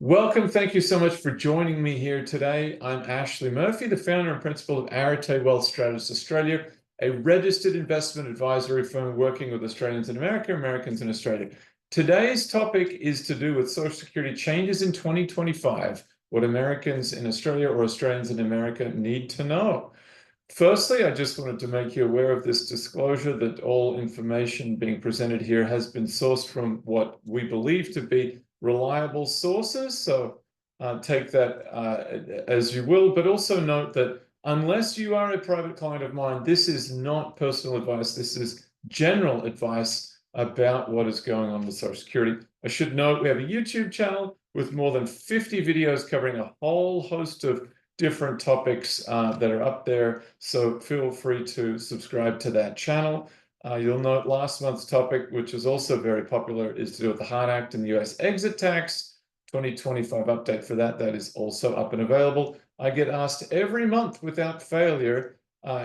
Welcome. Thank you so much for joining me here today. I'm Ashley Murphy, the founder and principal of Arete Wealth Strategists Australia, a registered investment advisory firm working with Australians in America, Americans in Australia. Today's topic is to do with Social Security changes in 2025, what Americans in Australia or Australians in America need to know. Firstly, I just wanted to make you aware of this disclosure that all information being presented here has been sourced from what we believe to be reliable sources. So take that as you will, but also note that unless you are a private client of mine, this is not personal advice. This is general advice about what is going on with Social Security. I should note we have a YouTube channel with more than 50 videos covering a whole host of different topics that are up there. So feel free to subscribe to that channel. You'll note last month's topic, which is also very popular, is to do with the Hart Act and the US exit tax. 2025 update for that. That is also up and available. I get asked every month without failure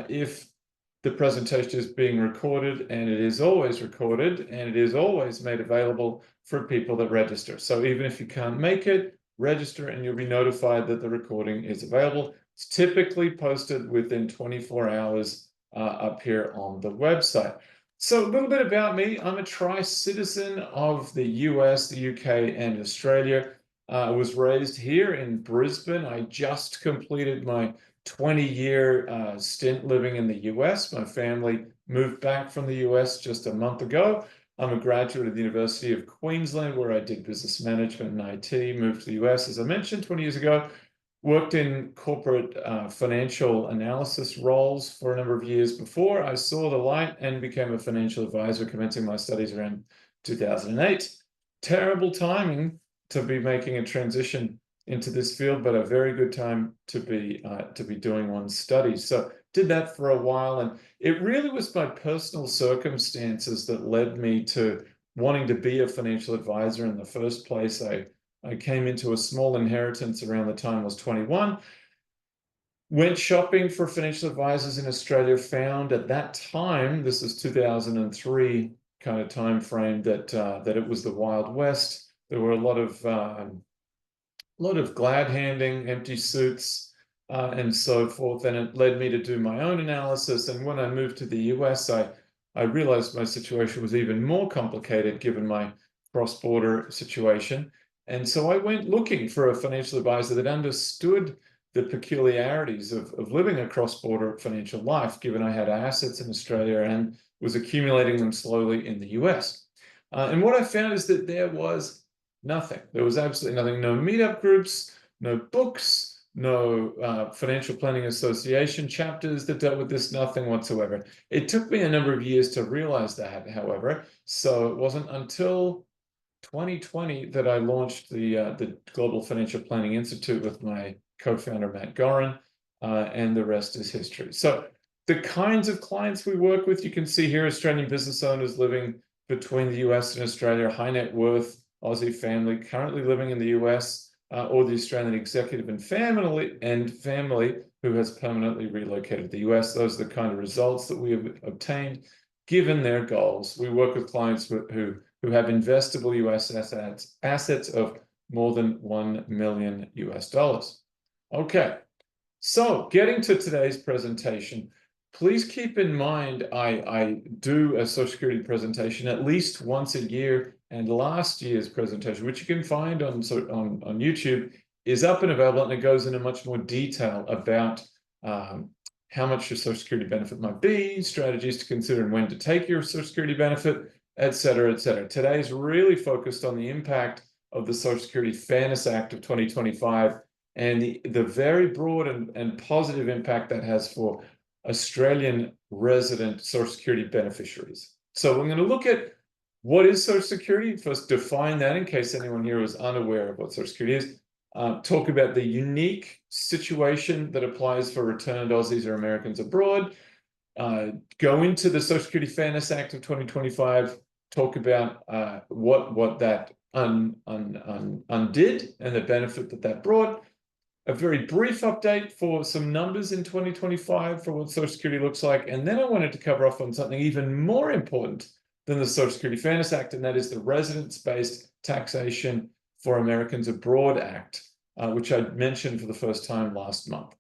if the presentation is being recorded, and it is always recorded, and it is always made available for people that register. So even if you can't make it, register and you'll be notified that the recording is available. It's typically posted within 24 hours up here on the website. So a little bit about me. I'm a tri-citizen of the US, the UK, and Australia. I was raised here in Brisbane. I just completed my 20-year stint living in the US. My family moved back from the US just a month ago. I'm a graduate of the University of Queensland, where I did business management and IT, moved to the US, as I mentioned, 20 years ago, worked in corporate financial analysis roles for a number of years before I saw the light and became a financial advisor, commencing my studies around 2008. Terrible timing to be making a transition into this field, but a very good time to be doing one's studies. So did that for a while, and it really was my personal circumstances that led me to wanting to be a financial advisor in the first place. I came into a small inheritance around the time I was 21, went shopping for financial advisors in Australia, found at that time, this is 2003 kind of time frame, that it was the Wild West. There were a lot of glad handing, empty suits, and so forth. And it led me to do my own analysis. And when I moved to the US, I realized my situation was even more complicated given my cross-border situation. And so I went looking for a financial advisor that understood the peculiarities of living a cross-border financial life, given I had assets in Australia and was accumulating them slowly in the US. And what I found is that there was nothing. There was absolutely nothing. No meetup groups, no books, no financial planning association chapters that dealt with this, nothing whatsoever. It took me a number of years to realize that, however. So it wasn't until 2020 that I launched the Global Financial Planning Institute with my co-founder, Matt Gorin, and the rest is history. So the kinds of clients we work with, you can see here, Australian business owners living between the US and Australia, high net worth Aussie family currently living in the US, or the Australian executive and family who has permanently relocated to the US. Those are the kind of results that we have obtained given their goals. We work with clients who have investable US assets of more than $1 million US. Okay, so getting to today's presentation, please keep in mind I do a Social Security presentation at least once a year, and last year's presentation, which you can find on YouTube, is up and available, and it goes into much more detail about how much your Social Security benefit might be, strategies to consider and when to take your Social Security benefit, et cetera, et cetera. Today is really focused on the impact of the Social Security Fairness Act of 2025 and the very broad and positive impact that has for Australian resident Social Security beneficiaries. So we're going to look at what is Social Security, first define that in case anyone here is unaware of what Social Security is, talk about the unique situation that applies for returned Aussies or Americans abroad, go into the Social Security Fairness Act of 2025, talk about what that undid and the benefit that brought, a very brief update for some numbers in 2025 for what Social Security looks like, and then I wanted to cover off on something even more important than the Social Security Fairness Act, and that is the residence-based taxation for Americans Abroad Act, which I mentioned for the first time last month.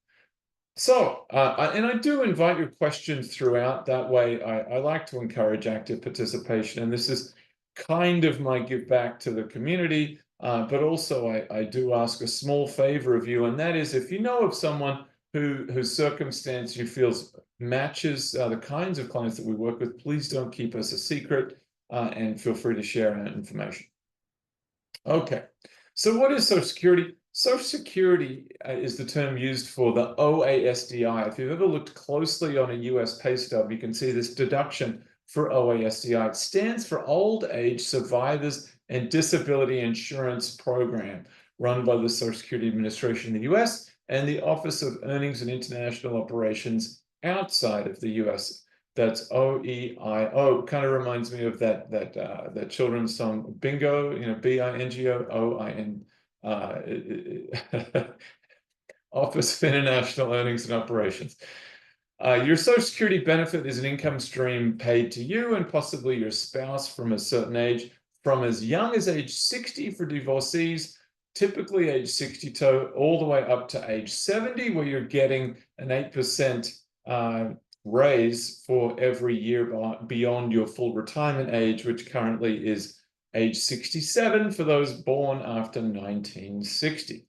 So, and I do invite your questions throughout. That way, I like to encourage active participation, and this is kind of my give back to the community, but also I do ask a small favor of you, and that is if you know of someone whose circumstance you feel matches the kinds of clients that we work with, please don't keep us a secret, and feel free to share our information. Okay, so what is Social Security? Social Security is the term used for the OASDI. If you've ever looked closely on a US pay stub, you can see this deduction for OASDI. It stands for Old Age Survivors and Disability Insurance Program, run by the Social Security Administration in the US and the Office of Earnings and International Operations outside of the US. That's OEIO. Kind of reminds me of that children's song Bingo, BINGO, OIN. Office of International Earnings and Operations. Your Social Security benefit is an income stream paid to you and possibly your spouse from a certain age, from as young as age 60 for divorcees, typically age 62, all the way up to age 70, where you're getting an 8% raise for every year beyond your full retirement age, which currently is age 67 for those born after 1960.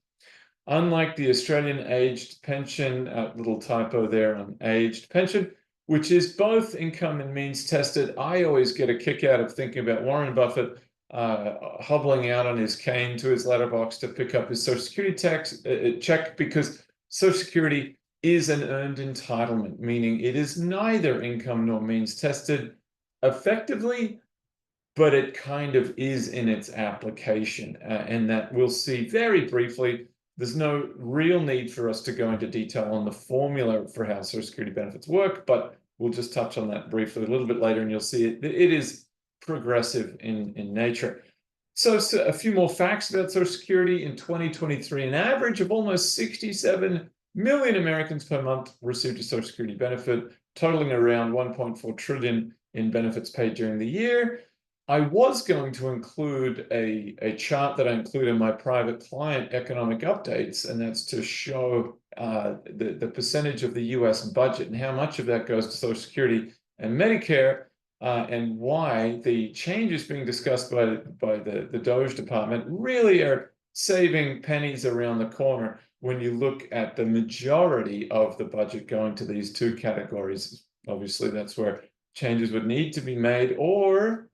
Unlike the Australian aged pension, little typo there on aged pension, which is both income and means tested, I always get a kick out of thinking about Warren Buffett hobbling out on his cane to his letterbox to pick up his Social Security check, because Social Security is an earned entitlement, meaning it is neither income nor means tested effectively, but it kind of is in its application, and that we'll see very briefly. There's no real need for us to go into detail on the formula for how Social Security benefits work, but we'll just touch on that briefly a little bit later, and you'll see it is progressive in nature. So a few more facts about Social Security. In 2023, an average of almost 67 million Americans per month received a Social Security benefit, totaling around 1.4 trillion in benefits paid during the year. I was going to include a chart that I include in my private client economic updates, and that's to show the percentage of the US budget and how much of that goes to Social Security and Medicare, and why the changes being discussed by the Doge department really are saving pennies around the corner when you look at the majority of the budget going to these two categories. Obviously, that's where changes would need to be made, or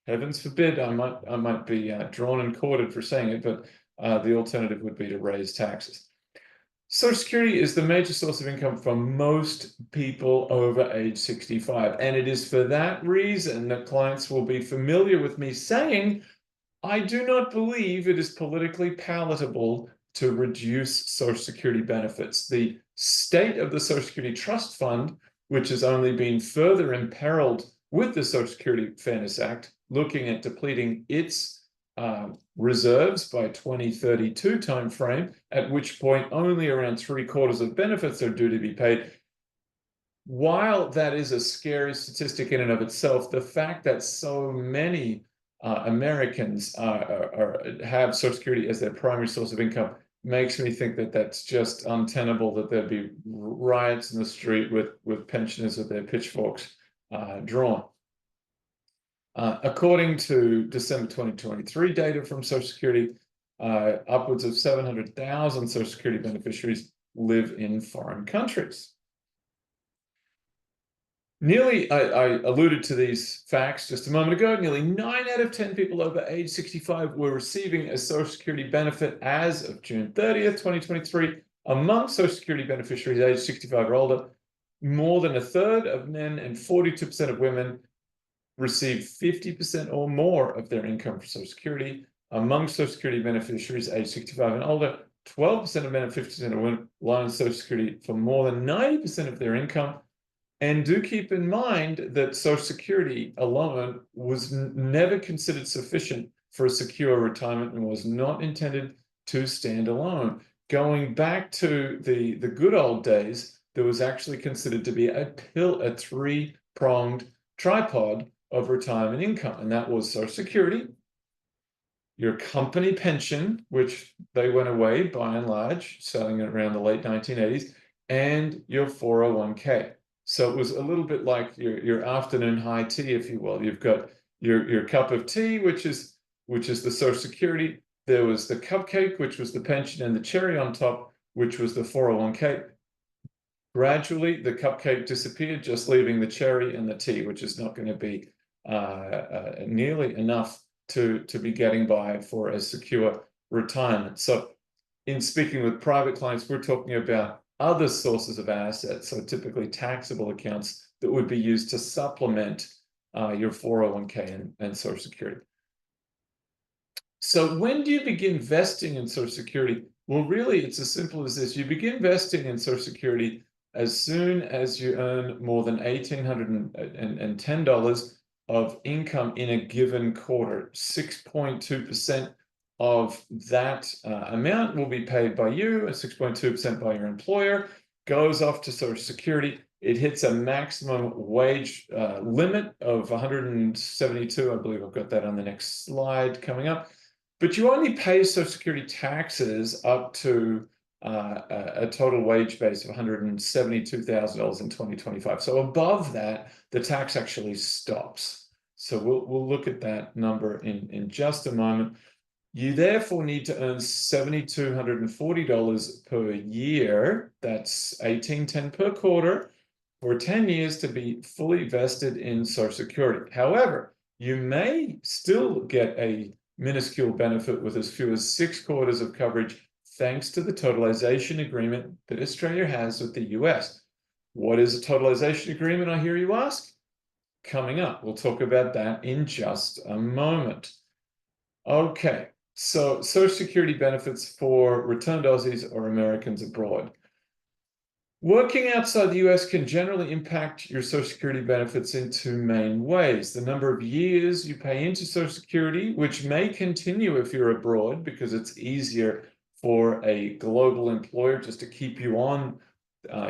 heavens forbid, I might be drawn and quartered for saying it, but the alternative would be to raise taxes. Social Security is the major source of income for most people over age 65. And it is for that reason that clients will be familiar with me saying, I do not believe it is politically palatable to reduce Social Security benefits. The state of the Social Security Trust Fund, which has only been further imperiled with the Social Security Fairness Act, looking at depleting its reserves by 2032 timeframe, at which point only around 3/4 of benefits are due to be paid. While that is a scary statistic in and of itself, the fact that so many Americans have Social Security as their primary source of income makes me think that that's just untenable, that there'd be riots in the street with pensioners with their pitchforks drawn. According to December 2023 data from Social Security, upwards of 700,000 Social Security beneficiaries live in foreign countries. I alluded to these facts just a moment ago, nearly 9 out of 10 people over age 65 were receiving a Social Security benefit as of June 30th, 2023. Among Social Security beneficiaries age 65 or older, more than a third of men and 42% of women receive 50% or more of their income for Social Security. Among Social Security beneficiaries age 65 and older, 12% of men and 50% of women rely on Social Security for more than 90% of their income. And do keep in mind that Social Security alone was never considered sufficient for a secure retirement and was not intended to stand alone. Going back to the good old days, there was actually considered to be a three-pronged tripod of retirement income, and that was Social Security, your company pension, which they went away by and large, starting around the late 1980s, and your 401k. So it was a little bit like your afternoon high tea, if you will. You've got your cup of tea, which is the Social Security. There was the cupcake, which was the pension, and the cherry on top, which was the 401k. Gradually, the cupcake disappeared, just leaving the cherry and the tea, which is not going to be nearly enough to be getting by for a secure retirement. So in speaking with private clients, we're talking about other sources of assets, so typically taxable accounts that would be used to supplement your 401k and Social Security. So when do you begin vesting in Social Security? Well, really, it's as simple as this. You begin vesting in Social Security as soon as you earn more than $1,810 of income in a given quarter. 6.2% of that amount will be paid by you, and 6.2% by your employer, goes off to Social Security. It hits a maximum wage limit of 172. I believe I've got that on the next slide coming up. But you only pay Social Security taxes up to a total wage base of $172,000 in 2025. So above that, the tax actually stops. So we'll look at that number in just a moment. You therefore need to earn $7,240 per year. That's $1,810 per quarter for 10 years to be fully vested in Social Security. However, you may still get a minuscule benefit with as few as 6 quarters of coverage, thanks to the Totalization Agreement that Australia has with the US. What is a Totalization Agreement, I hear you ask? Coming up, we'll talk about that in just a moment. Okay, so Social Security benefits for returned Aussies or Americans abroad. Working outside the US can generally impact your Social Security benefits in 2 main ways. The number of years you pay into Social Security, which may continue if you're abroad, because it's easier for a global employer just to keep you on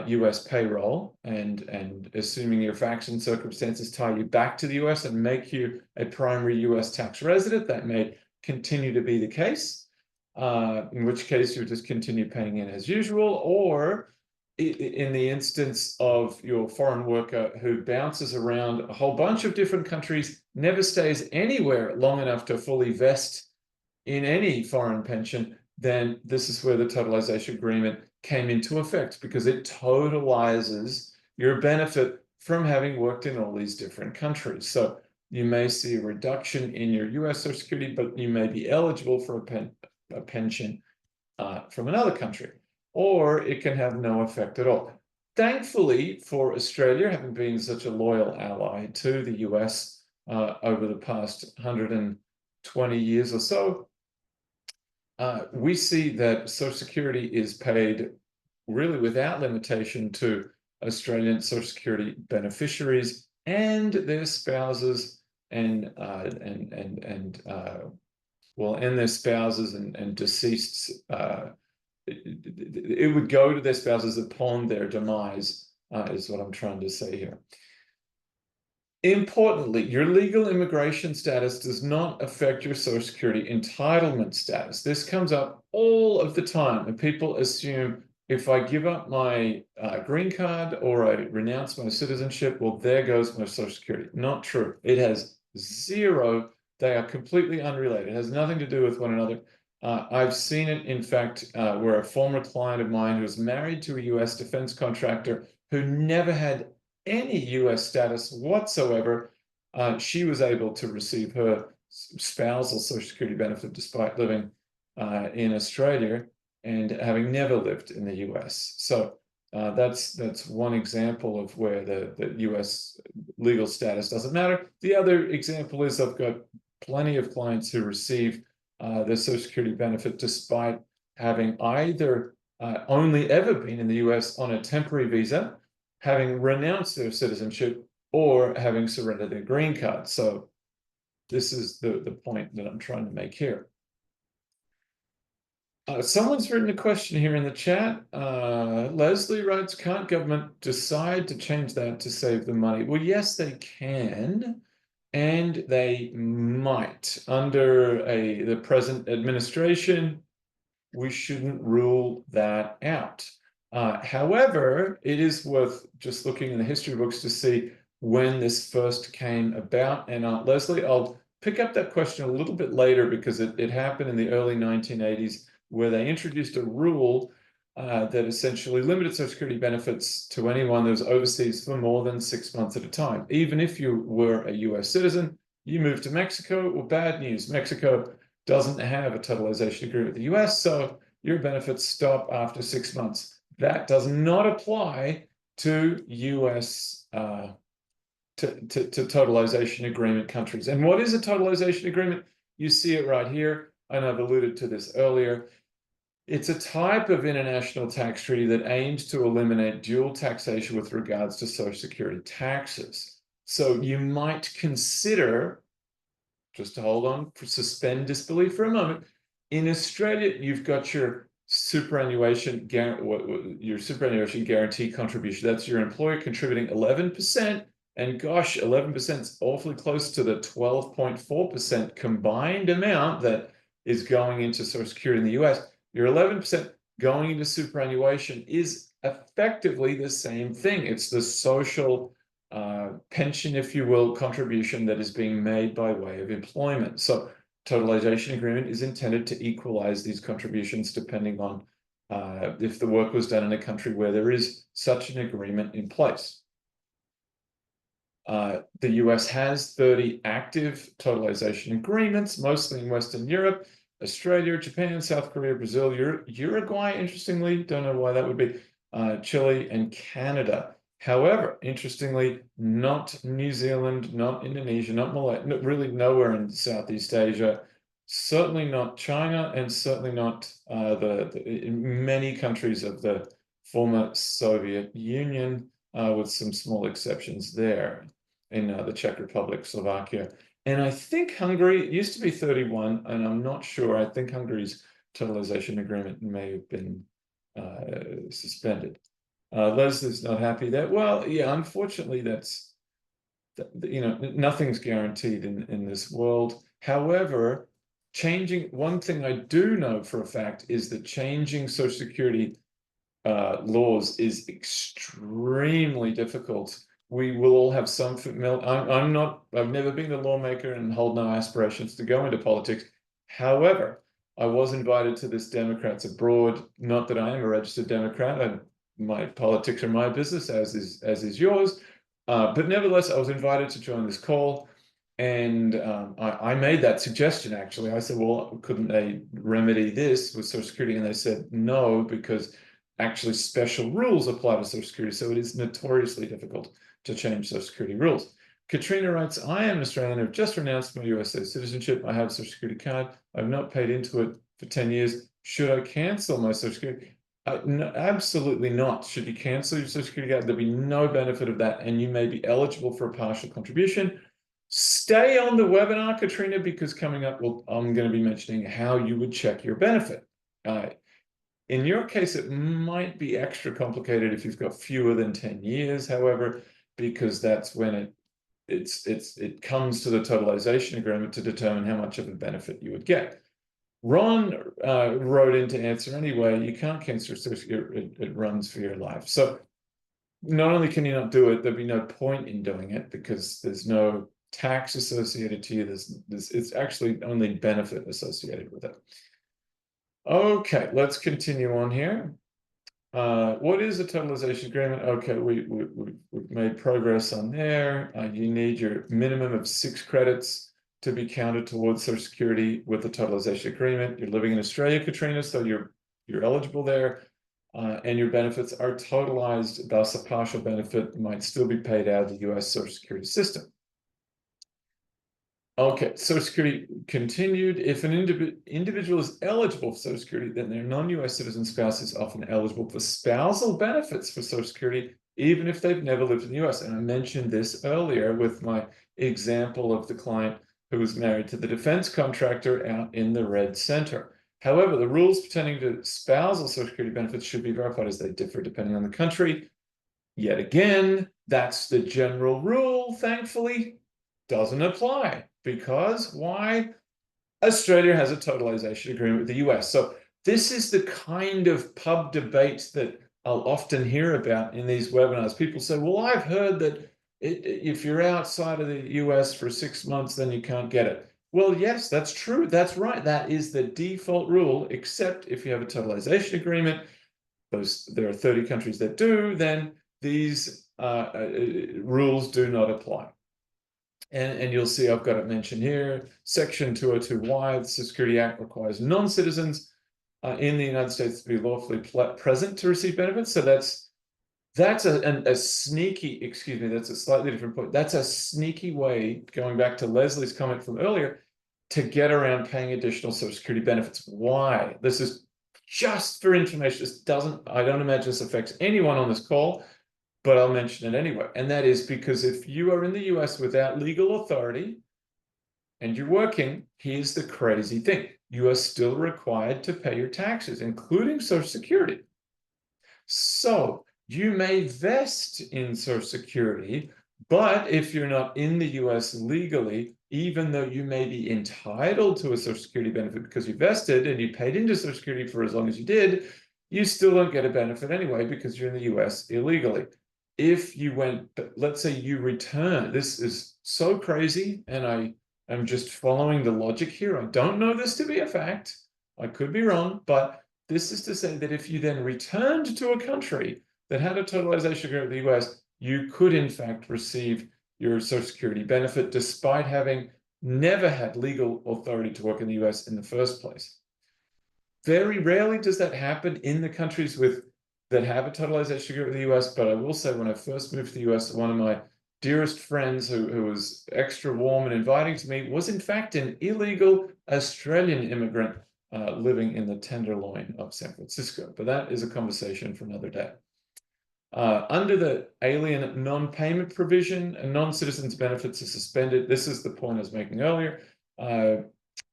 US payroll, and assuming your facts and circumstances tie you back to the US and make you a primary US tax resident, that may continue to be the case, in which case you just continue paying in as usual. Or in the instance of your foreign worker who bounces around a whole bunch of different countries, never stays anywhere long enough to fully vest in any foreign pension, then this is where the Totalization Agreement came into effect, because it totalizes your benefit from having worked in all these different countries. So you may see a reduction in your US Social Security, but you may be eligible for a pension from another country, or it can have no effect at all. Thankfully for Australia, having been such a loyal ally to the US over the past 120 years or so, we see that Social Security is paid really without limitation to Australian Social Security beneficiaries and their spouses and their spouses and deceased. It would go to their spouses upon their demise, is what I'm trying to say here. Importantly, your legal immigration status does not affect your Social Security entitlement status. This comes up all of the time, and people assume if I give up my green card or I renounce my citizenship, well, there goes my Social Security. Not true. It has zero. They are completely unrelated. It has nothing to do with one another. I've seen it, in fact, where a former client of mine who was married to a US defense contractor who never had any US status whatsoever, she was able to receive her spousal Social Security benefit despite living in Australia and having never lived in the US. So that's one example of where the US legal status doesn't matter. The other example is I've got plenty of clients who receive their Social Security benefit despite having either only ever been in the US on a temporary visa, having renounced their citizenship, or having surrendered their green card. So this is the point that I'm trying to make here. Someone's written a question here in the chat. Leslie writes, can't government decide to change that to save the money? Well, yes, they can. and they might. Under the present administration, we shouldn't rule that out. However, it is worth just looking in the history books to see when this first came about. And Leslie, I'll pick up that question a little bit later because it happened in the early 1980s where they introduced a rule that essentially limited Social Security benefits to anyone that was overseas for more than 6 months at a time. Even if you were a US citizen, you moved to Mexico, well, bad news. Mexico doesn't have a totalization agreement with the US, so your benefits stop after 6 months. That does not apply to US to totalization agreement countries. And what is a totalization agreement? You see it right here, and I've alluded to this earlier. It's a type of international tax treaty that aims to eliminate dual taxation with regards to Social Security taxes. So you might consider, just to hold on, suspend disbelief for a moment. In Australia, you've got your superannuation guarantee contribution. That's your employer contributing 11%. And gosh, 11% is awfully close to the 12.4% combined amount that is going into Social Security in the US. Your 11% going into superannuation is effectively the same thing. It's the social pension, if you will, contribution that is being made by way of employment. So totalization agreement is intended to equalize these contributions depending on if the work was done in a country where there is such an agreement in place. The US has 30 active totalization agreements, mostly in Western Europe, Australia, Japan, South Korea, Brazil, Uruguay, interestingly, don't know why that would be, Chile, and Canada. However, interestingly, not New Zealand, not Indonesia, not Malaysia, really nowhere in Southeast Asia, certainly not China, and certainly not in many countries of the former Soviet Union, with some small exceptions there in the Czech Republic, Slovakia. And I think Hungary, it used to be 31, and I'm not sure. I think Hungary's totalization agreement may have been suspended. Leslie's not happy that, well, yeah, unfortunately, that's, nothing's guaranteed in this world. However, one thing I do know for a fact is that changing Social Security laws is extremely difficult. We will all have some I've never been a lawmaker and hold no aspirations to go into politics. However, I was invited to this Democrats Abroad, not that I am a registered Democrat, my politics are my business, as is yours. But nevertheless, I was invited to join this call, and I made that suggestion, actually. I said, well, couldn't they remedy this with Social Security? And they said, no, because actually special rules apply to Social Security, so it is notoriously difficult to change Social Security rules. Katrina writes, I am an Australian. I've just renounced my USA citizenship. I have a Social Security card. I've not paid into it for 10 years. Should I cancel my Social Security? No, absolutely not. Should you cancel your Social Security card, there'll be no benefit of that, and you may be eligible for a partial contribution. Stay on the webinar, Katrina, because coming up, I'm going to be mentioning how you would check your benefit. In your case, it might be extra complicated if you've got fewer than 10 years, however, because that's when it comes to the totalization agreement to determine how much of a benefit you would get. Ron wrote in to answer anyway, you can't cancel it runs for your life. So not only can you not do it, there'll be no point in doing it because there's no tax associated to you. It's actually only benefit associated with it. Okay, let's continue on here. What is a totalization agreement? Okay, we've made progress on there. You need your minimum of 6 credits to be counted towards Social Security with the totalization agreement. You're living in Australia, Katrina, so you're eligible there, and your benefits are totalized. Thus, a partial benefit might still be paid out of the U.S. Social Security system. Okay, Social Security continued. If an individual is eligible for Social Security, then their non-US citizen spouse is often eligible for spousal benefits for Social Security, even if they've never lived in the US. And I mentioned this earlier with my example of the client who was married to the defense contractor out in the red center. However, the rules pertaining to spousal Social Security benefits should be verified as they differ depending on the country. Yet again, that's the general rule, thankfully. doesn't apply. Because why? Australia has a totalization agreement with the US. So this is the kind of pub debate that I'll often hear about in these webinars. People say, well, I've heard that if you're outside of the US for 6 months, then you can't get it. Well, yes, that's true. That's right. That is the default rule, except if you have a totalization agreement, there are 30 countries that do, then these rules do not apply. And you'll see I've got it mentioned here. Section 202Y of the Social Security Act requires non-citizens in the United States to be lawfully present to receive benefits. So that's a sneaky, excuse me, that's a slightly different point. That's a sneaky way, going back to Leslie's comment from earlier, to get around paying additional Social Security benefits. Why? This is just for information. I don't imagine this affects anyone on this call, but I'll mention it anyway. And that is because if you are in the US without legal authority and you're working, here's the crazy thing. You are still required to pay your taxes, including Social Security. So you may vest in Social Security, but if you're not in the US legally, even though you may be entitled to a Social Security benefit because you vested and you paid into Social Security for as long as you did, you still don't get a benefit anyway because you're in the US illegally. If you went, let's say you return, this is so crazy, and I'm just following the logic here. I don't know this to be a fact. I could be wrong, but this is to say that if you then returned to a country that had a totalization agreement with the US, you could in fact receive your Social Security benefit despite having never had legal authority to work in the US in the first place. Very rarely does that happen in the countries that have a totalization agreement with the US, but I will say when I first moved to the US, one of my dearest friends who was extra warm and inviting to me was in fact an illegal Australian immigrant living in the Tenderloin of San Francisco. But that is a conversation for another day. Under the alien non-payment provision, non-citizens' benefits are suspended. This is the point I was making earlier.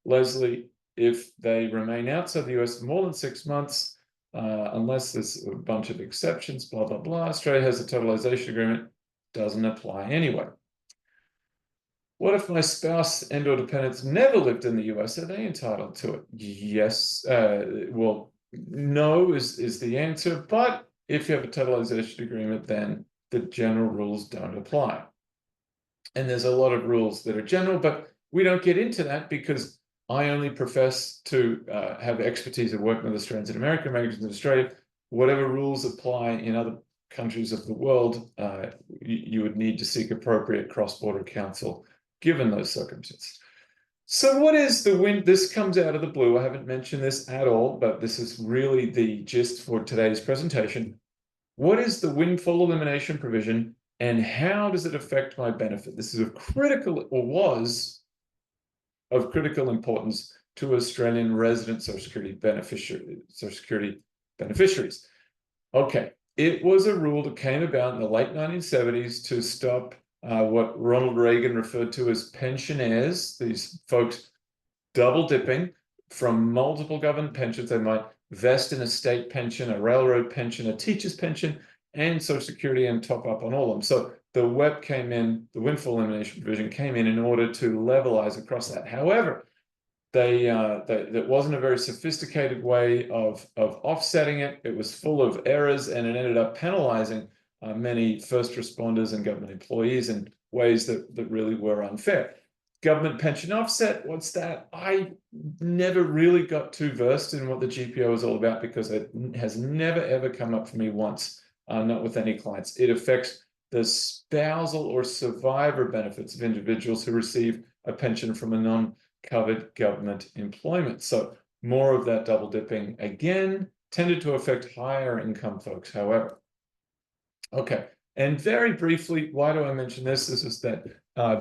Leslie, if they remain outside the US more than 6 months, unless there's a bunch of exceptions, blah, blah, blah, Australia has a totalization agreement, doesn't apply anyway. What if my spouse and or dependents never lived in the US? Are they entitled to it? Yes. Well, no is the answer, but if you have a totalization agreement, then the general rules don't apply. And there's a lot of rules that are general, but we don't get into that because I only profess to have expertise of working with Australians in America, Americans in Australia. Whatever rules apply in other countries of the world, you would need to seek appropriate cross-border counsel given those circumstances. So what is the this comes out of the blue. I haven't mentioned this at all, but this is really the gist for today's presentation. What is the Windfall Elimination Provision and how does it affect my benefit? This is of critical, or was of critical importance to Australian resident Social Security beneficiaries. Okay, it was a rule that came about in the late 1970s to stop what Ronald Reagan referred to as pensionaires, these folks double dipping from multiple government pensions. They might vest in a state pension, a railroad pension, a teacher's pension, and Social Security and top up on all of them. So the WEP came in, the Windfall Elimination Provision came in order to levelize across that. However, that wasn't a very sophisticated way of offsetting it. It was full of errors, and it ended up penalizing many first responders and government employees in ways that really were unfair. Government pension offset, what's that? I never really got too versed in what the GPO is all about because it has never, ever come up for me once, not with any clients. It affects the spousal or survivor benefits of individuals who receive a pension from a non-covered government employment. So more of that double dipping, again, tended to affect higher income folks, however. Okay, and very briefly, why do I mention this? This is that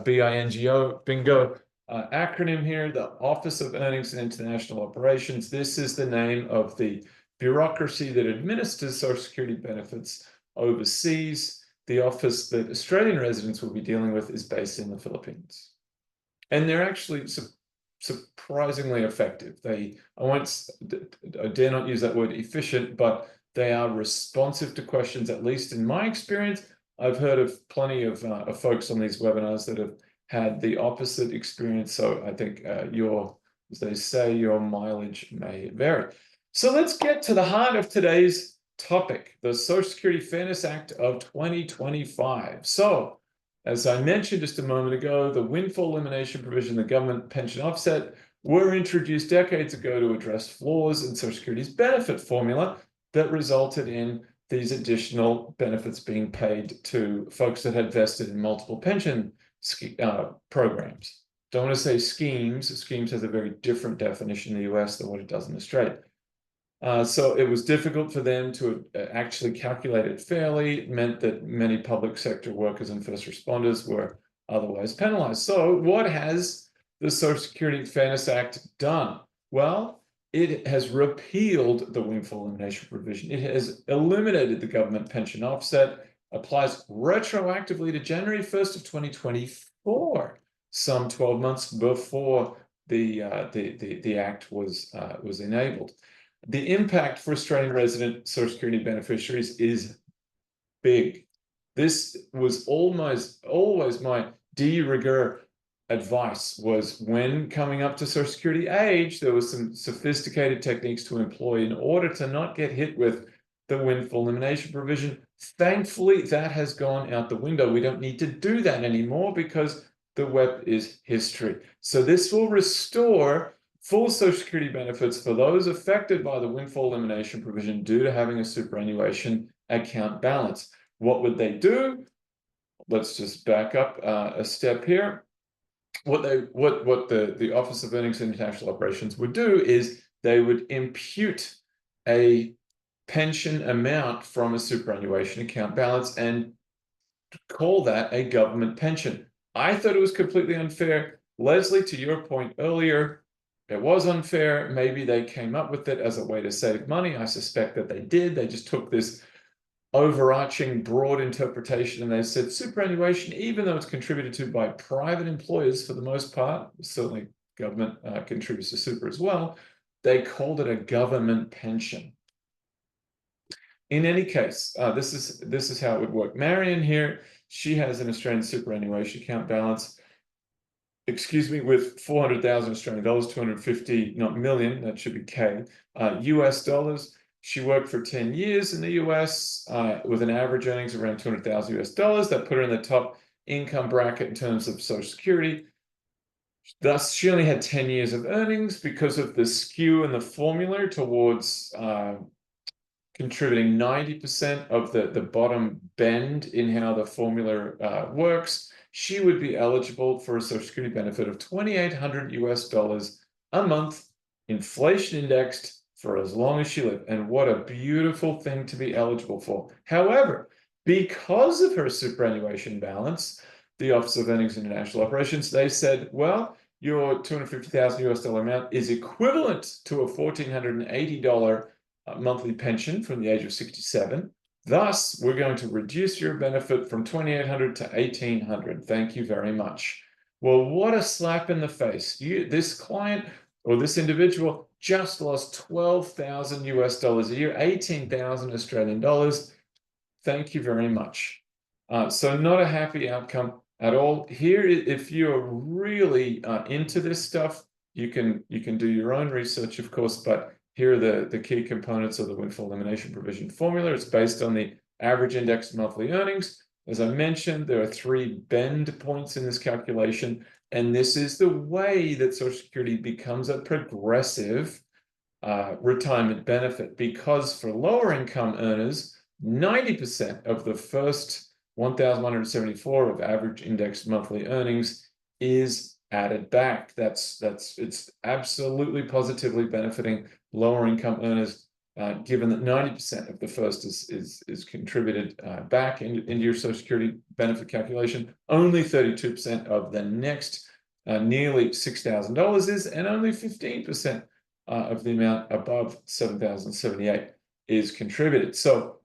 bingo acronym here, the Office of Earnings and International Operations. This is the name of the bureaucracy that administers Social Security benefits overseas. The office that Australian residents will be dealing with is based in the Philippines. And they're actually surprisingly effective. I dare not use that word efficient, but they are responsive to questions, at least in my experience. I've heard of plenty of folks on these webinars that have had the opposite experience. So I think as they say, your mileage may vary. So let's get to the heart of today's topic, the Social Security Fairness Act of 2025. So, as I mentioned just a moment ago, the Windfall Elimination Provision, the government pension offset, were introduced decades ago to address flaws in Social Security's benefit formula that resulted in these additional benefits being paid to folks that had vested in multiple pension programs. Don't want to say schemes. Schemes has a very different definition in the US than what it does in Australia. So it was difficult for them to actually calculate it fairly. It meant that many public sector workers and first responders were otherwise penalized. So what has the Social Security Fairness Act done? Well, it has repealed the Windfall Elimination Provision. It has eliminated the government pension offset, applies retroactively to January 1st of 2024, some 12 months before the act was enabled. The impact for Australian resident Social Security beneficiaries is big. This was always my de rigueur advice, was when coming up to Social Security age, there was some sophisticated techniques to employ in order to not get hit with the Windfall Elimination Provision. Thankfully, that has gone out the window. We don't need to do that anymore because the web is history. So this will restore full Social Security benefits for those affected by the Windfall Elimination Provision due to having a superannuation account balance. What would they do? Let's just back up a step here. What the Office of Earnings and International Operations would do is they would impute a pension amount from a superannuation account balance and call that a government pension. I thought it was completely unfair. Leslie, to your point earlier, it was unfair. Maybe they came up with it as a way to save money. I suspect that they did. They just took this overarching broad interpretation and they said superannuation, even though it's contributed to by private employers for the most part, certainly government contributes to super as well, they called it a government pension. In any case, this is how it would work. Marion here, she has an Australian superannuation account balance, with 400,000 Australian dollars, 250, not million, that should be K, US dollars. She worked for 10 years in the US with an average earnings around 200,000 US dollars. That put her in the top income bracket in terms of Social Security. Thus, she only had 10 years of earnings because of the skew in the formula towards contributing 90% of the bottom bend in how the formula works. She would be eligible for a Social Security benefit of 2,800 US dollars a month, inflation indexed, for as long as she lived. And what a beautiful thing to be eligible for. However, because of her superannuation balance, the Office of Earnings and International Operations, they said, well, your 250,000 US dollar amount is equivalent to a $1,480 monthly pension from the age of 67. Thus, we're going to reduce your benefit from 2,800 to 1,800. Thank you very much. Well, what a slap in the face. This client or this individual just lost 12,000 US dollars a year, 18,000 Australian dollars. Thank you very much. So not a happy outcome at all. Here, if you're really into this stuff, you can do your own research, of course, but here are the key components of the Windfall Elimination Provision formula. It's based on the average indexed monthly earnings. As I mentioned, there are 3 bend points in this calculation, and this is the way that Social Security becomes a progressive retirement benefit, because for lower income earners, 90% of the first 1,174 of average indexed monthly earnings is added back. It's absolutely positively benefiting lower income earners, given that 90% of the first is contributed back into your Social Security benefit calculation. Only 32% of the next nearly $6,000 is, and only 15% of the amount above $7,078 is contributed. So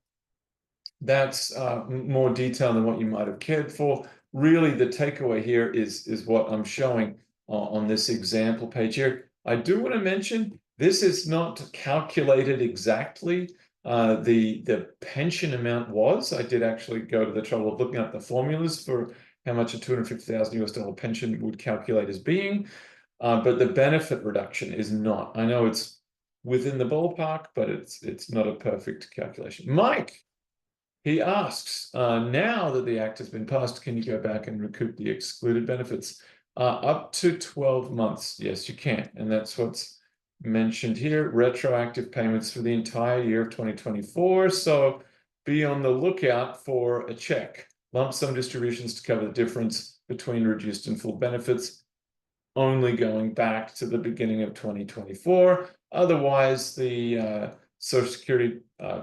that's more detail than what you might have cared for. Really, the takeaway here is what I'm showing on this example page here. I do want to mention this is not calculated exactly. The pension amount was. I did actually go to the trouble of looking up the formulas for how much a $250,000 pension would calculate as being, but the benefit reduction is not. I know it's within the ballpark, but it's not a perfect calculation. Mike, he asks, now that the act has been passed, can you go back and recoup the excluded benefits? Up to 12 months, yes, you can. And that's what's mentioned here, retroactive payments for the entire year of 2024. So be on the lookout for a check. Lump sum distributions to cover the difference between reduced and full benefits, only going back to the beginning of 2024. Otherwise, the Social Security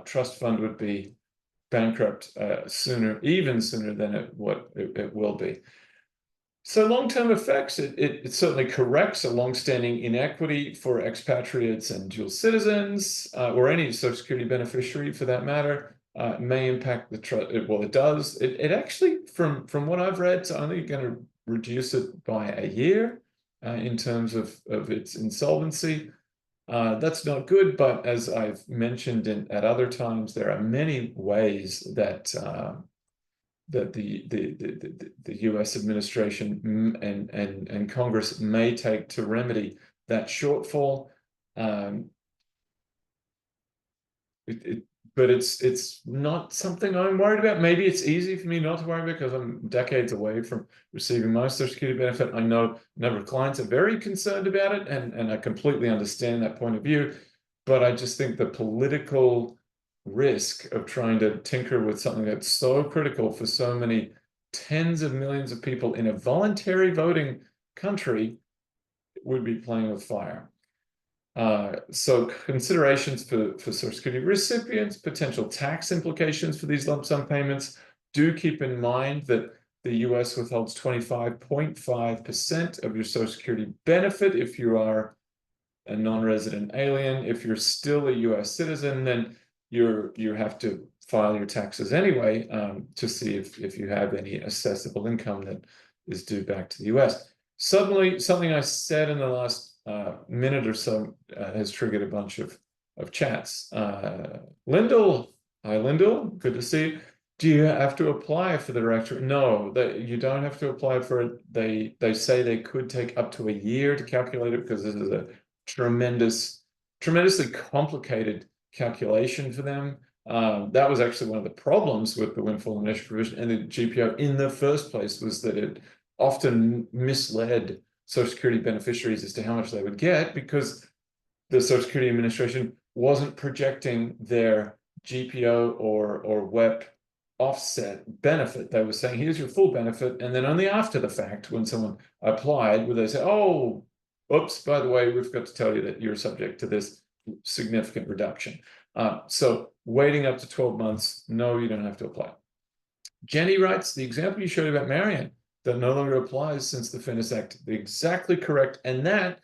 Trust Fund would be bankrupt even sooner than it will be. So long-term effects, it certainly corrects a long-standing inequity for expatriates and dual citizens, or any Social Security beneficiary for that matter. It may impact the trust. Well, it does. It actually, from what I've read, it's only going to reduce it by a year in terms of its insolvency. That's not good, but as I've mentioned at other times, there are many ways that the U.S. administration and Congress may take to remedy that shortfall. But it's not something I'm worried about. Maybe it's easy for me not to worry about because I'm decades away from receiving my Social Security benefit. I know a number of clients are very concerned about it, and I completely understand that point of view. But I just think the political risk of trying to tinker with something that's so critical for so many tens of millions of people in a voluntary voting country would be playing with fire. So considerations for Social Security recipients, potential tax implications for these lump sum payments. Do keep in mind that the US withholds 25.5% of your Social Security benefit if you are a non-resident alien. If you're still a US citizen, then you have to file your taxes anyway to see if you have any assessable income that is due back to the US. Suddenly, something I said in the last minute or so has triggered a bunch of chats. Lyndall, hi Lyndall, good to see you. Do you have to apply for the directorate? No, you don't have to apply for it. They say they could take up to a year to calculate it because this is a tremendously complicated calculation for them. That was actually one of the problems with the Windfall Elimination Provision and the GPO in the first place, was that it often misled Social Security beneficiaries as to how much they would get, because the Social Security Administration wasn't projecting their GPO or WEP offset benefit. They were saying, here's your full benefit, and then only after the fact, when someone applied, would they say, oh, oops, by the way, we've got to tell you that you're subject to this significant reduction. So waiting up to 12 months, no, you don't have to apply. Jenny writes, the example you showed about Marianne, that no longer applies since the Fairness Act. Exactly correct. And that,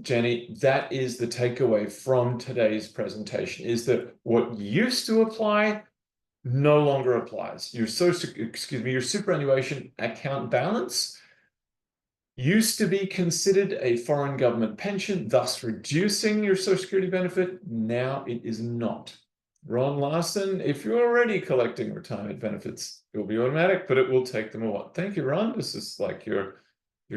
Jenny, that is the takeaway from today's presentation, is that what used to apply no longer applies. Your superannuation account balance used to be considered a foreign government pension, thus reducing your Social Security benefit. Now it is not. Ron Larson, if you're already collecting retirement benefits, it will be automatic, but it will take them a while. Thank you, Ron. This is like you're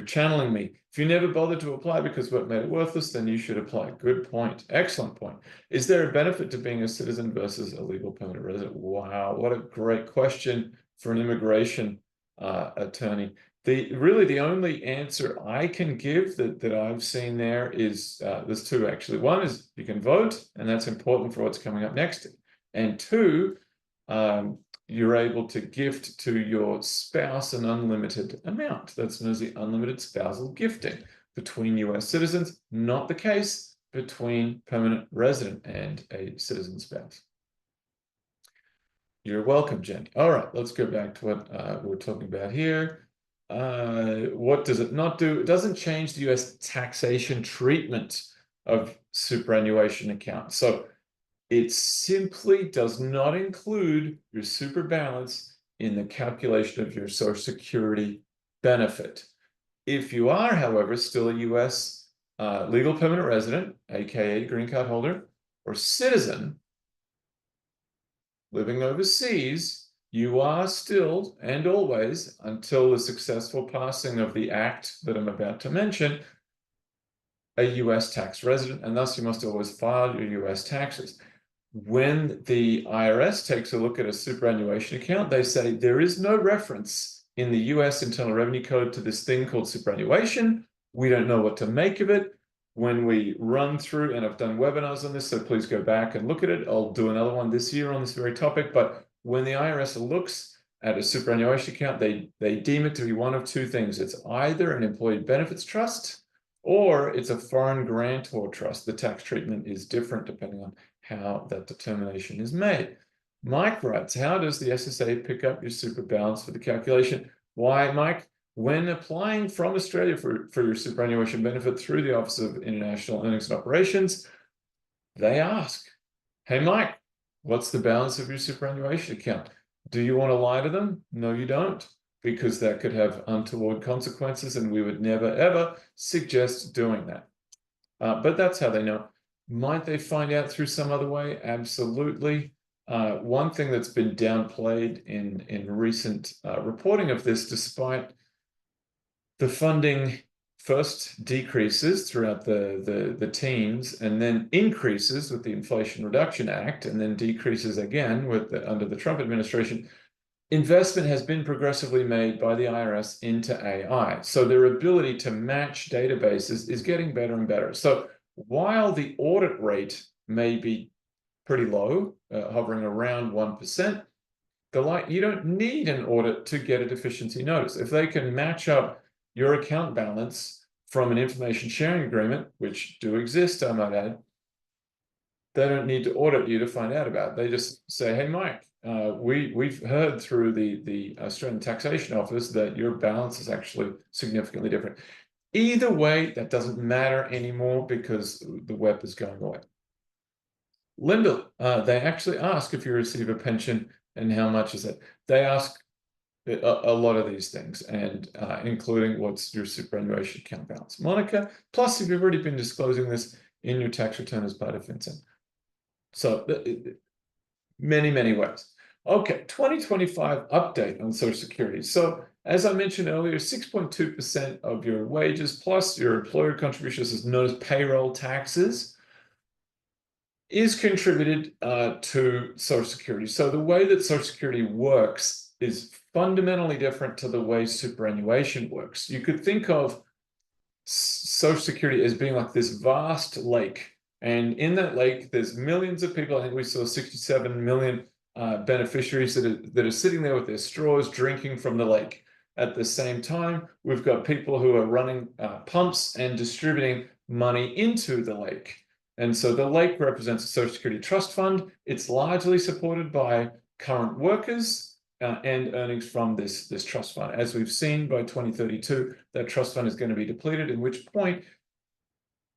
channeling me. If you never bothered to apply because what made it worthless, then you should apply. Good point. Excellent point. Is there a benefit to being a citizen versus a legal permanent resident? Wow, what a great question for an immigration attorney. Really the only answer I can give that I've seen there is, there's two actually. One is you can vote, and that's important for what's coming up next. And two, you're able to gift to your spouse an unlimited amount. That's known as the unlimited spousal gifting between US citizens, not the case between permanent resident and a citizen spouse. You're welcome, Jenny. All right, let's go back to what we're talking about here. What does it not do? It doesn't change the US taxation treatment of superannuation accounts. So it simply does not include your super balance in the calculation of your Social Security benefit. If you are, however, still a US legal permanent resident, aka green card holder, or citizen living overseas, you are still and always, until the successful passing of the act that I'm about to mention, a US tax resident, and thus you must always file your US taxes. When the IRS takes a look at a superannuation account, they say there is no reference in the US Internal Revenue Code to this thing called superannuation. We don't know what to make of it. When we run through, and I've done webinars on this, so please go back and look at it. I'll do another one this year on this very topic. But when the IRS looks at a superannuation account, they deem it to be one of two things. It's either an employee benefits trust or it's a foreign grantor trust. The tax treatment is different depending on how that determination is made. Mike writes, how does the SSA pick up your super balance for the calculation? Why, Mike? When applying from Australia for your superannuation benefit through the Office of International Earnings and Operations, they ask, hey, Mike, what's the balance of your superannuation account? Do you want to lie to them? No, you don't, because that could have untoward consequences, and we would never, ever suggest doing that. But that's how they know. Might they find out through some other way? Absolutely. One thing that's been downplayed in recent reporting of this, despite the funding first decreases throughout the teens and then increases with the Inflation Reduction Act and then decreases again under the Trump administration, investment has been progressively made by the IRS into AI. So their ability to match databases is getting better and better. So while the audit rate may be pretty low, hovering around 1%, you don't need an audit to get a deficiency notice. If they can match up your account balance from an information sharing agreement, which do exist, I might add, they don't need to audit you to find out about it. They just say, hey, Mike, we've heard through the Australian Taxation Office that your balance is actually significantly different. Either way, that doesn't matter anymore because the WEP is going away. Linda, they actually ask if you receive a pension and how much is it. They ask a lot of these things, and including what's your superannuation account balance. Monica, plus if you've already been disclosing this in your tax return as part of FinCEN. So many, many ways. Okay, 2025 update on Social Security. So as I mentioned earlier, 6.2% of your wages plus your employer contributions, is known as payroll taxes, is contributed to Social Security. So the way that Social Security works is fundamentally different to the way superannuation works. You could think of Social Security as being like this vast lake. And in that lake, there's millions of people. I think we saw 67 million beneficiaries that are sitting there with their straws drinking from the lake. At the same time, we've got people who are running pumps and distributing money into the lake. And so the lake represents a Social Security trust fund. It's largely supported by current workers and earnings from this trust fund. As we've seen, by 2032, that trust fund is going to be depleted, at which point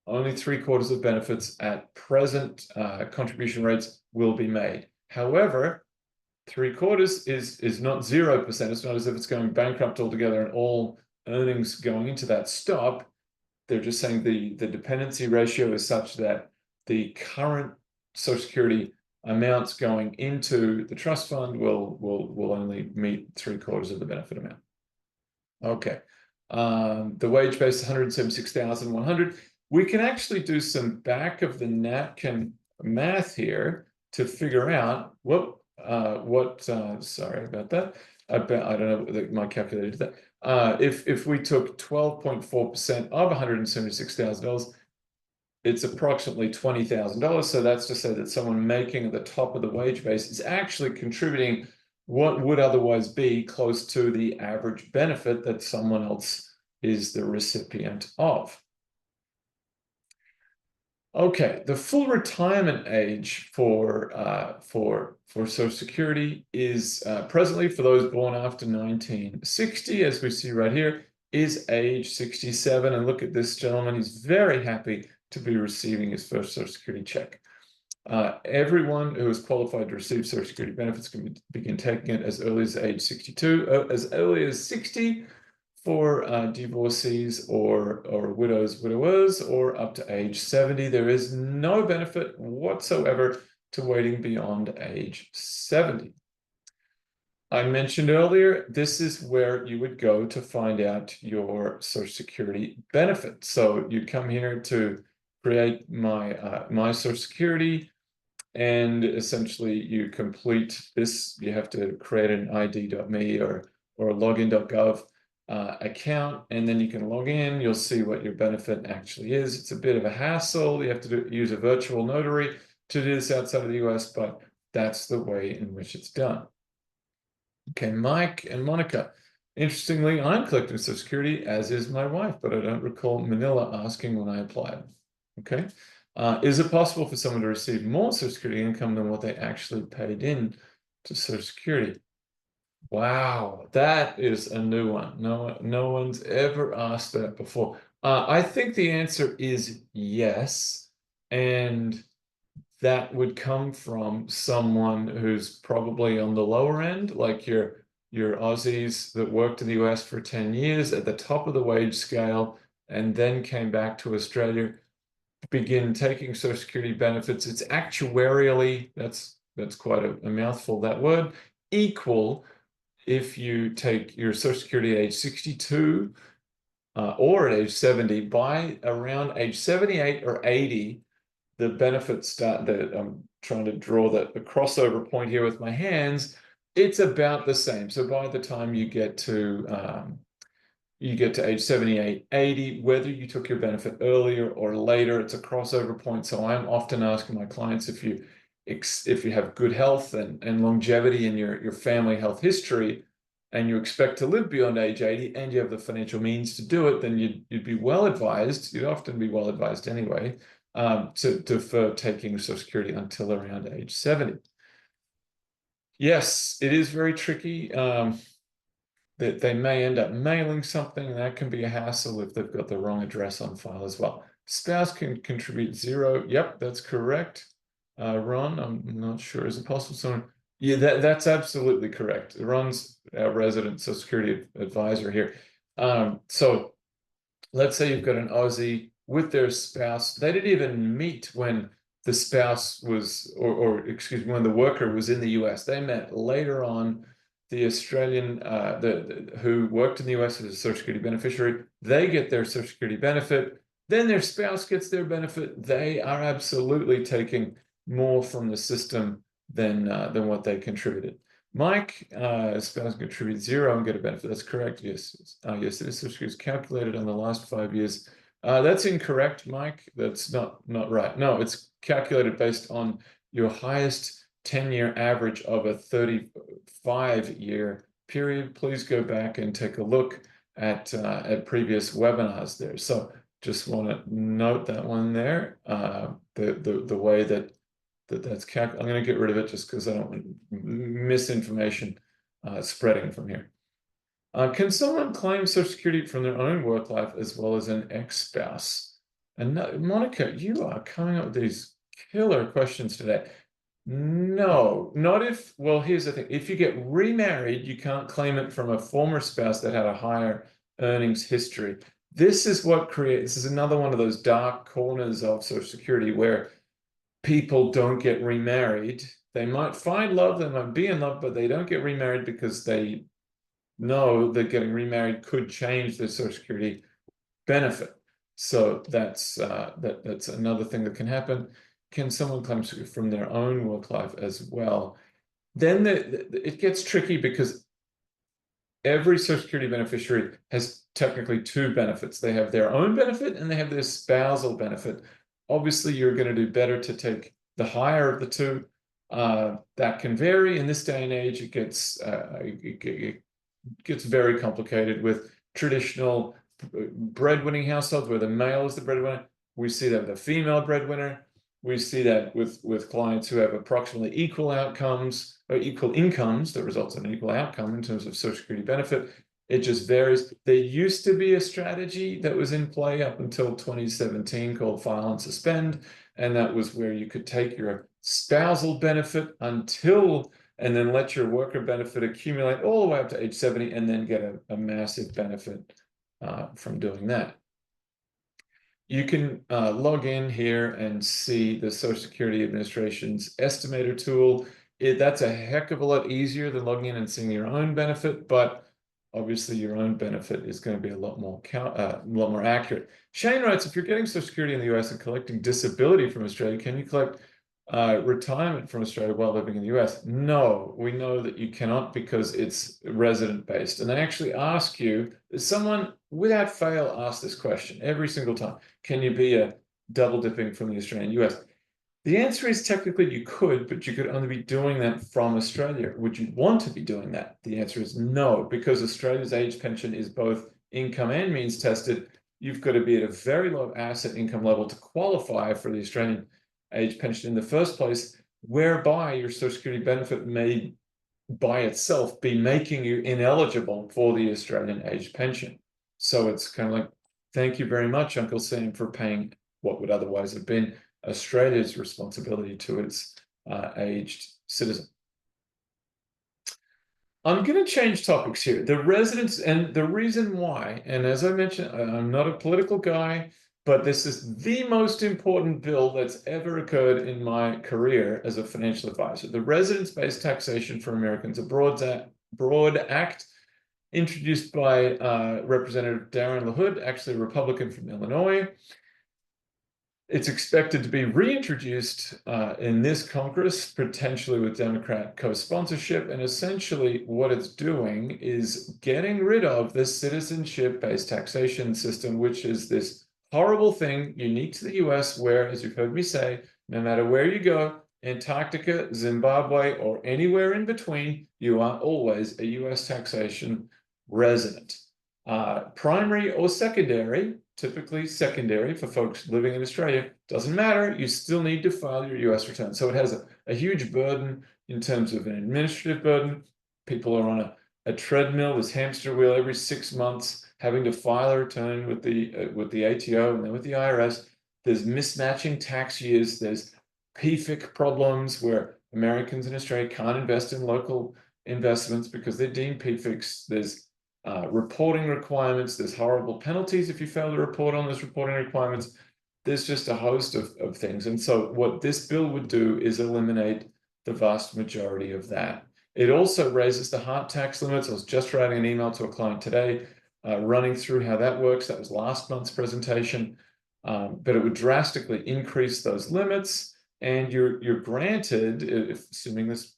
only 3/4 of benefits at present contribution rates will be made. However, 3/4 is not 0%. It's not as if it's going bankrupt altogether and all earnings going into that stop. They're just saying the dependency ratio is such that the current Social Security amounts going into the trust fund will only meet 3/4 of the benefit amount. Okay. The wage base 176,100. We can actually do some back of the napkin math here to figure out sorry about that. I don't know, my calculator did that. If we took 12.4% of $176,000, it's approximately $20,000. So that's to say that someone making at the top of the wage base is actually contributing what would otherwise be close to the average benefit that someone else is the recipient of. Okay, the full retirement age for Social Security is presently, for those born after 1960, as we see right here, is age 67. And look at this gentleman, he's very happy to be receiving his first Social Security check. Everyone who is qualified to receive Social Security benefits can begin taking it as early as age 62, as early as 60 for divorcees or widowers, or up to age 70. There is no benefit whatsoever to waiting beyond age 70. I mentioned earlier, this is where you would go to find out your Social Security benefit. So you come here to create my Social Security, and essentially you complete this. You have to create an ID.me or login.gov account, and then you can log in. You'll see what your benefit actually is. It's a bit of a hassle. You have to use a virtual notary to do this outside of the US, but that's the way in which it's done. Okay, Mike and Monica. Interestingly, I'm collecting Social Security, as is my wife, but I don't recall Manila asking when I applied. Okay. Is it possible for someone to receive more Social Security income than what they actually paid in to Social Security? Wow, that is a new one. No one's ever asked that before. I think the answer is yes. And that would come from someone who's probably on the lower end, like your Aussies that worked in the US for 10 years at the top of the wage scale and then came back to Australia, begin taking Social Security benefits. It's actuarially, that's quite a mouthful, that word, equal if you take your Social Security at age 62 or at age 70. By around age 78 or 80, the benefits start. I'm trying to draw the crossover point here with my hands. It's about the same. So by the time you get to age 78, 80, whether you took your benefit earlier or later, it's a crossover point. So I'm often asking my clients, if you have good health and longevity in your family health history, and you expect to live beyond age 80, and you have the financial means to do it, then you'd be well advised. You'd often be well advised anyway, to defer taking Social Security until around age 70. Yes, it is very tricky. That they may end up mailing something, and that can be a hassle if they've got the wrong address on file as well. Spouse can contribute 0. Yep, that's correct. Ron, I'm not sure. Is it possible someone? Yeah, that's absolutely correct. Ron's our resident Social Security advisor here. So let's say you've got an Aussie with their spouse. They didn't even meet when the spouse was, or excuse me, when the worker was in the US. They met later on. The Australian who worked in the US as a Social Security beneficiary, they get their Social Security benefit. Then their spouse gets their benefit. They are absolutely taking more from the system than what they contributed. Mike, spouse contribute 0 and get a benefit. That's correct. Yes, yes, it is. Social Security is calculated on the last 5 years. That's incorrect, Mike. That's not right. No, it's calculated based on your highest 10-year average of a 35-year period. Please go back and take a look at previous webinars there. So just want to note that one there. The way that's calculated. I'm going to get rid of it just because I don't want misinformation spreading from here. Can someone claim Social Security from their own work life as well as an ex-spouse? And Monica, you are coming up with these killer questions today. No, not if, well, here's the thing. If you get remarried, you can't claim it from a former spouse that had a higher earnings history. This is another one of those dark corners of Social Security where people don't get remarried. They might find love, they might be in love, but they don't get remarried because they know that getting remarried could change their Social Security benefit. So that's another thing that can happen. Can someone claim from their own work life as well? Then it gets tricky because every Social Security beneficiary has technically 2 benefits. They have their own benefit and they have their spousal benefit. Obviously, you're going to do better to take the higher of the 2. That can vary. In this day and age, it gets very complicated with traditional breadwinning households where the male is the breadwinner. We see that with a female breadwinner. We see that with clients who have approximately equal outcomes or equal incomes that results in an equal outcome in terms of Social Security benefit. It just varies. There used to be a strategy that was in play up until 2017 called file and suspend, and that was where you could take your spousal benefit and then let your worker benefit accumulate all the way up to age 70 and then get a massive benefit from doing that. You can log in here and see the Social Security Administration's estimator tool. That's a heck of a lot easier than logging in and seeing your own benefit, but obviously your own benefit is going to be a lot more accurate. Shane writes, if you're getting Social Security in the US and collecting disability from Australia, can you collect retirement from Australia while living in the US? No, we know that you cannot because it's resident based. And they actually ask you, someone without fail asks this question every single time, can you be a double dipping from the Australian US? The answer is technically you could, but you could only be doing that from Australia. Would you want to be doing that? The answer is no, because Australia's age pension is both income and means tested. You've got to be at a very low asset income level to qualify for the Australian age pension in the first place, whereby your Social Security benefit may by itself be making you ineligible for the Australian age pension. So it's kind of like, thank you very much, Uncle Sam, for paying what would otherwise have been Australia's responsibility to its aged citizen. I'm going to change topics here. The residents and the reason why, and as I mentioned, I'm not a political guy, but this is the most important bill that's ever occurred in my career as a financial advisor. The Residence-Based Taxation for Americans Abroad Act, introduced by Representative Darren LaHood, actually a Republican from Illinois. It's expected to be reintroduced in this Congress, potentially with Democrat co-sponsorship. And essentially what it's doing is getting rid of this citizenship-based taxation system, which is this horrible thing unique to the US, where, as you've heard me say, no matter where you go, Antarctica, Zimbabwe, or anywhere in between, you are always a US taxation resident. Primary or secondary, typically secondary for folks living in Australia, doesn't matter, you still need to file your US return. So it has a huge burden in terms of an administrative burden. People are on a treadmill, this hamster wheel every 6 months, having to file a return with the ATO and then with the IRS. There's mismatching tax years, there's PFIC problems where Americans in Australia can't invest in local investments because they're deemed PFICs. There's reporting requirements, there's horrible penalties if you fail to report on those reporting requirements. There's just a host of things. And so what this bill would do is eliminate the vast majority of that. It also raises the hard tax limits. I was just writing an email to a client today, running through how that works. That was last month's presentation. But it would drastically increase those limits. And you're granted, assuming this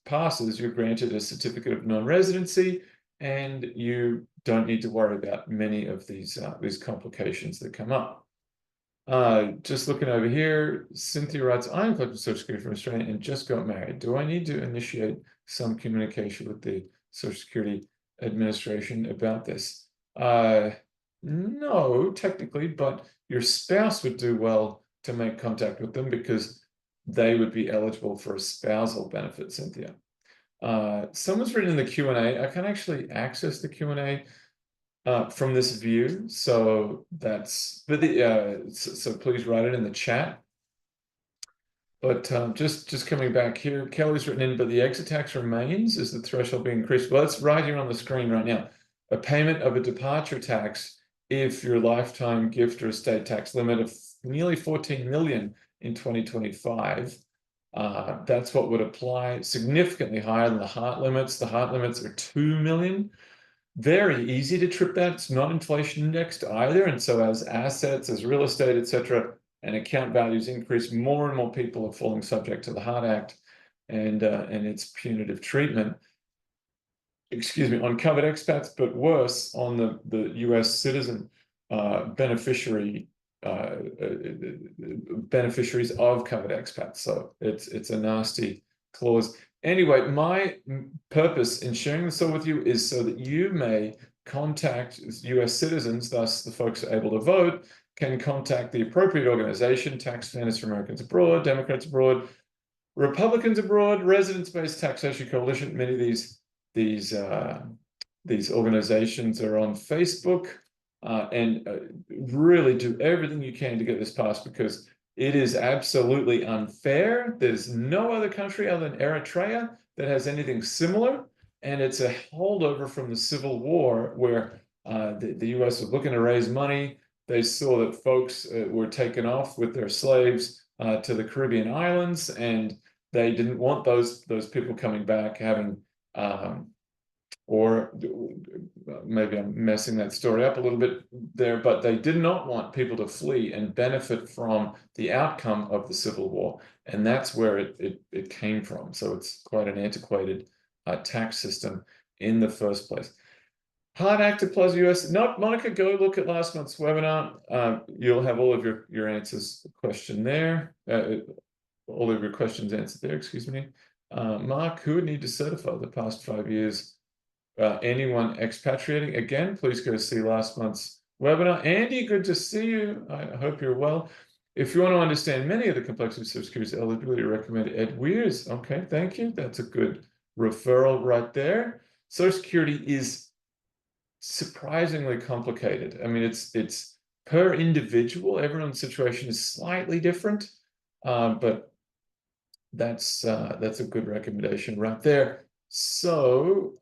passes, you're granted a certificate of non-residency, and you don't need to worry about many of these complications that come up. Just looking over here, Cynthia writes, I'm collecting Social Security from Australia and just got married. Do I need to initiate some communication with the Social Security Administration about this? No, technically, but your spouse would do well to make contact with them because they would be eligible for a spousal benefit, Cynthia. Someone's written in the Q&A. I can actually access the Q&A from this view, so that's so please write it in the chat. But just coming back here, Kelly's written in, but the exit tax remains. Is the threshold being increased? Well, it's right here on the screen right now. A payment of a departure tax if your lifetime gift or estate tax limit of nearly 14 million in 2025. That's what would apply, significantly higher than the heart limits. The heart limits are 2 million. Very easy to trip that. It's not inflation indexed either. And so as assets, as real estate, etc., and account values increase, more and more people are falling subject to the Heart Act and its punitive treatment. Excuse me, on covered expats, but worse on the US citizen beneficiaries of covered expats. So it's a nasty clause. Anyway, my purpose in sharing this all with you is so that you may contact US citizens, thus the folks who are able to vote can contact the appropriate organization, Tax Fairness for Americans Abroad, Democrats Abroad, Republicans Abroad, Residence-Based Taxation Coalition. Many of these organizations are on Facebook, and really do everything you can to get this passed because it is absolutely unfair. There's no other country other than Eritrea that has anything similar, and it's a holdover from the Civil War where the US was looking to raise money. They saw that folks were taken off with their slaves to the Caribbean islands, and they didn't want those people coming back having, or maybe I'm messing that story up a little bit there, but they did not want people to flee and benefit from the outcome of the Civil War. And that's where it came from. So it's quite an antiquated tax system in the first place. Hard Act applies US. Not Monica, go look at last month's webinar. You'll have all of your answers question there. All of your questions answered there, excuse me. Mark, who would need to certify the past 5 years? Anyone expatriating? Again, please go see last month's webinar. Andy, good to see you. I hope you're well. If you want to understand many of the complexities of Social Security's eligibility, recommend Ed Weirs. Okay, thank you. That's a good referral right there. Social Security is surprisingly complicated. I mean, it's per individual. Everyone's situation is slightly different, but that's a good recommendation right there. So,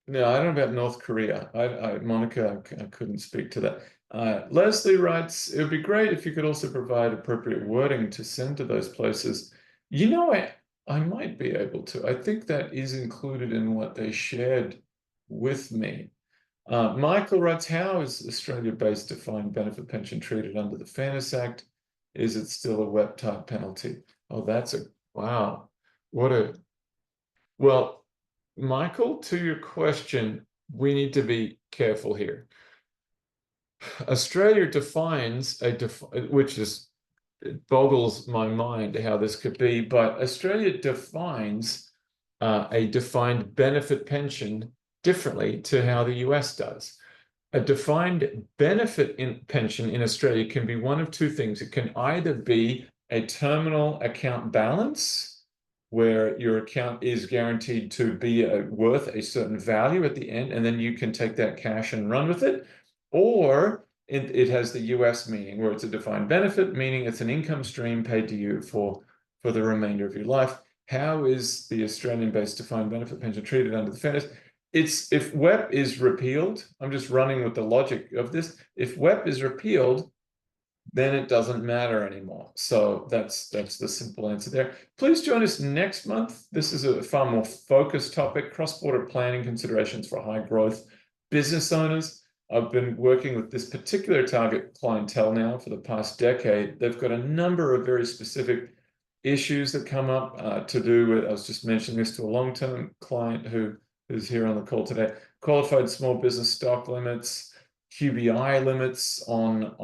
no, I don't know about North Korea. Monica, I couldn't speak to that. Leslie writes, it would be great if you could also provide appropriate wording to send to those places. You know, I might be able to. I think that is included in what they shared with me. Michael writes, how is Australia-based defined benefit pension treated under the Fairness Act? Is it still a WEP type penalty? Oh, wow. Well, Michael, to your question, we need to be careful here. Australia defines which is, it boggles my mind how this could be, but Australia defines a defined benefit pension differently to how the US does. A defined benefit pension in Australia can be one of two things. It can either be a terminal account balance, where your account is guaranteed to be worth a certain value at the end, and then you can take that cash and run with it, or it has the US meaning, where it's a defined benefit, meaning it's an income stream paid to you for the remainder of your life. How is the Australian-based defined benefit pension treated under the Fairness? If WEP is repealed, I'm just running with the logic of this. If WEP is repealed, then it doesn't matter anymore. So that's the simple answer there. Please join us next month. This is a far more focused topic, cross-border planning considerations for high growth business owners. I've been working with this particular target clientele now for the past decade. They've got a number of very specific issues that come up to do with, I was just mentioning this to a long-term client who's here on the call today, qualified small business stock limits, QBI limits on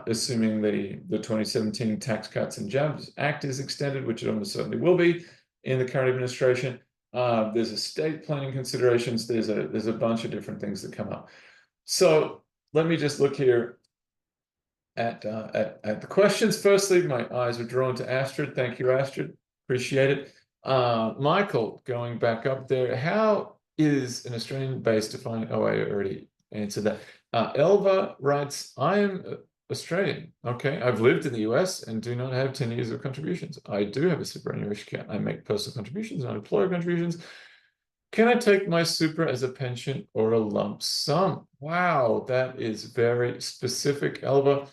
assuming the 2017 Tax Cuts and Jobs Act is extended, which it almost certainly will be in the current administration. There's estate planning considerations. There's a bunch of different things that come up. So let me just look here at the questions. Firstly, my eyes are drawn to Astrid. Thank you, Astrid. Appreciate it. Michael, going back up there, how is an Australian-based defined? Oh, I already answered that. Elva writes, I am Australian. Okay, I've lived in the US and do not have 10 years of contributions. I do have a superannuation account. I make personal contributions, not employer contributions. Can I take my super as a pension or a lump sum? Wow, that is very specific, Elva.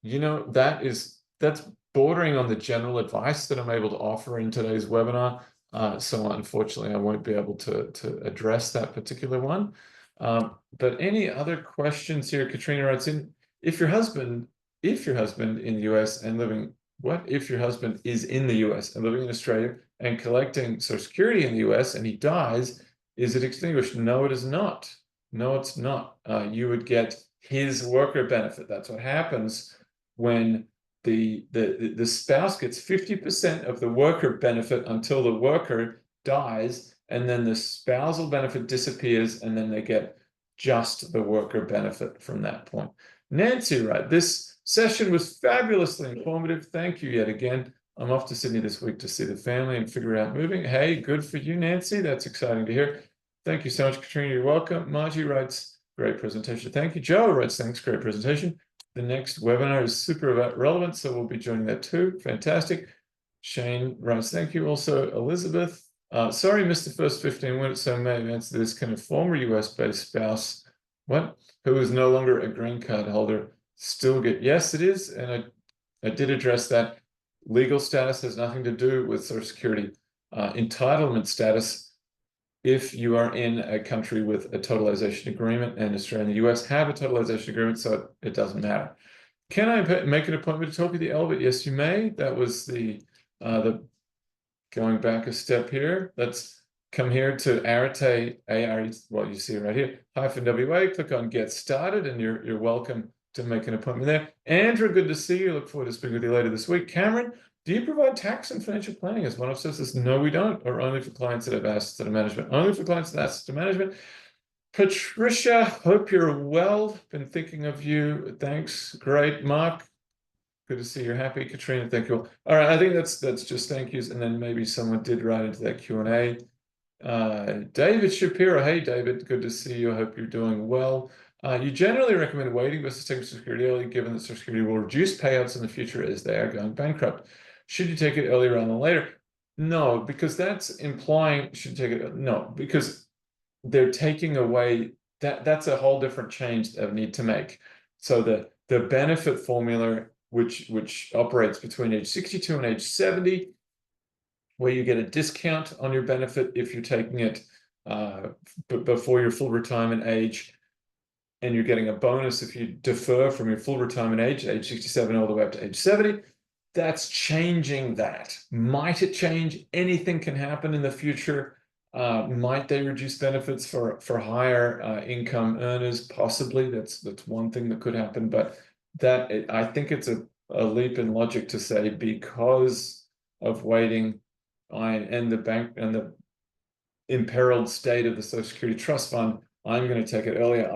You know, that's bordering on the general advice that I'm able to offer in today's webinar. So unfortunately, I won't be able to address that particular one. But any other questions here? Katrina writes in, if your husband in the US and living, if your husband is in the US and living in Australia and collecting Social Security in the US and he dies, is it extinguished? No, it is not. No, it's not. You would get his worker benefit. That's what happens when the spouse gets 50% of the worker benefit until the worker dies, and then the spousal benefit disappears, and then they get just the worker benefit from that point. Nancy, right? This session was fabulously informative. Thank you yet again. I'm off to Sydney this week to see the family and figure out moving. Hey, good for you, Nancy. That's exciting to hear. Thank you so much, Katrina. You're welcome. Margie writes, great presentation. Thank you. Joe writes, thanks, great presentation. The next webinar is super relevant, so we'll be joining that too. Fantastic. Shane writes, thank you. Also, Elizabeth. Sorry, missed the first 15 minutes, so may have answered this. Can a former US-based spouse, who is no longer a green card holder, still get? Yes, it is, and I did address that. legal status has nothing to do with Social Security entitlement status. If you are in a country with a totalization agreement, and Australia and the US have a totalization agreement, so it doesn't matter. Can I make an appointment to talk with the Elbit? Yes, you may. That was the going back a step here. Let's come here to Arete, well, you see it right here, -WA, click on Get Started, and you're welcome to make an appointment there. Andrew, good to see you. Look forward to speaking with you later this week. Cameron, do you provide tax and financial planning? As one of us says, no, we don't, or only for clients that have assets under management? Only for clients with assets under management. Patricia, hope you're well. Been thinking of you. Thanks. Great. Mark, good to see you're happy. Katrina, thank you. All right, I think that's just thank yous, and then maybe someone did write into that Q&A. David Shapiro, hey David, good to see you. I hope you're doing well. You generally recommend waiting versus taking Social Security early, given that Social Security will reduce payouts in the future as they are going bankrupt. Should you take it earlier rather than later? No, because that's implying should take it. No, because they're taking away that's a whole different change that we need to make. So the benefit formula, which operates between age 62 and age 70, where you get a discount on your benefit if you're taking it before your full retirement age, and you're getting a bonus if you defer from your full retirement age 67 all the way up to age 70. That's changing that. Might it change? Anything can happen in the future. Might they reduce benefits for higher income earners? Possibly. That's one thing that could happen. But I think it's a leap in logic to say, because of waiting and the bank and the imperiled state of the Social Security Trust Fund, I'm going to take it earlier.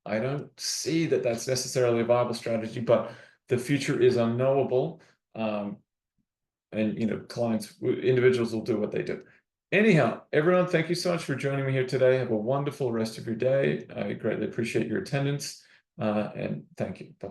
I don't see that that's necessarily a viable strategy, but the future is unknowable. And individuals will do what they do. Anyhow, everyone, thank you so much for joining me here today. Have a wonderful rest of your day. I greatly appreciate your attendance, and thank you. Bye.